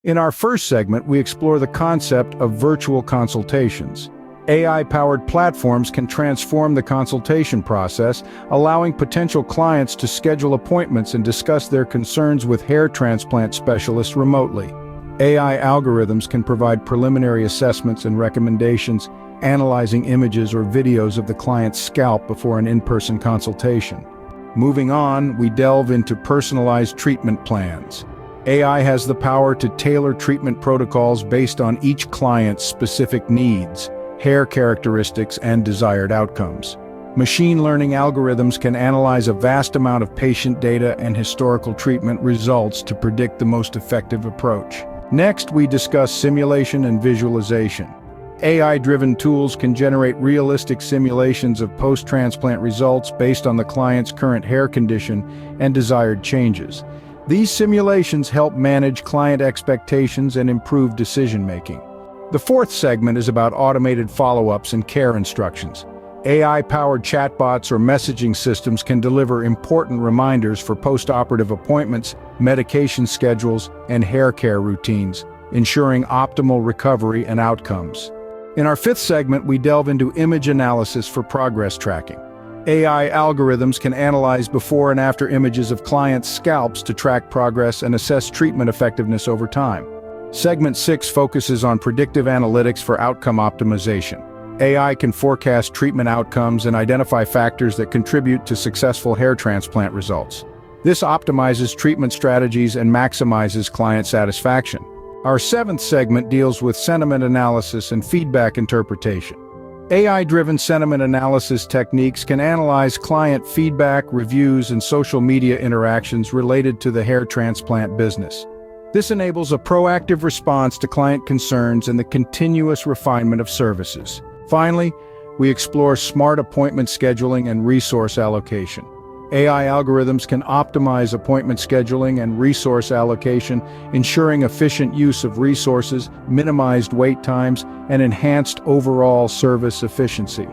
In our first segment, we explore the concept of virtual consultations. AI-powered platforms can transform the consultation process, allowing potential clients to schedule appointments and discuss their concerns with hair transplant specialists remotely. AI algorithms can provide preliminary assessments and recommendations, analyzing images or videos of the client's scalp before an in-person consultation. Moving on, we delve into personalized treatment plans. AI has the power to tailor treatment protocols based on each client's specific needs, hair characteristics, and desired outcomes. Machine learning algorithms can analyze a vast amount of patient data and historical treatment results to predict the most effective approach. Next, we discuss simulation and visualization. AI-driven tools can generate realistic simulations of post-transplant results based on the client's current hair condition and desired changes. These simulations help manage client expectations and improve decision-making. The fourth segment is about automated follow-ups and care instructions. AI-powered chatbots or messaging systems can deliver important reminders for post-operative appointments, medication schedules, and hair care routines, ensuring optimal recovery and outcomes. In our fifth segment, we delve into image analysis for progress tracking. AI algorithms can analyze before and after images of clients' scalps to track progress and assess treatment effectiveness over time. Segment 6 focuses on predictive analytics for outcome optimization. AI can forecast treatment outcomes and identify factors that contribute to successful hair transplant results. This optimizes treatment strategies and maximizes client satisfaction. Our seventh segment deals with sentiment analysis and feedback interpretation. AI-driven sentiment analysis techniques can analyze client feedback, reviews, and social media interactions related to the hair transplant business. This enables a proactive response to client concerns and the continuous refinement of services. Finally, we explore smart appointment scheduling and resource allocation. AI algorithms can optimize appointment scheduling and resource allocation, ensuring efficient use of resources, minimized wait times, and enhanced overall service efficiency.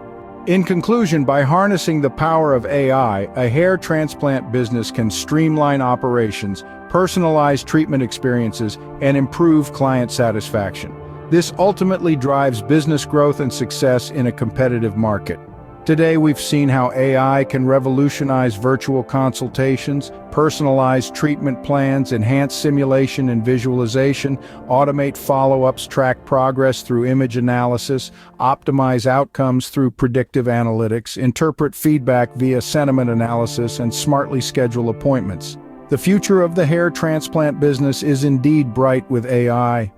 In conclusion, by harnessing the power of AI, a hair transplant business can streamline operations, personalize treatment experiences, and improve client satisfaction. This ultimately drives business growth and success in a competitive market. Today, we've seen how AI can revolutionize virtual consultations, personalize treatment plans, enhance simulation and visualization, automate follow-ups, track progress through image analysis, optimize outcomes through predictive analytics, interpret feedback via sentiment analysis, and smartly schedule appointments. The future of the hair transplant business is indeed bright with AI.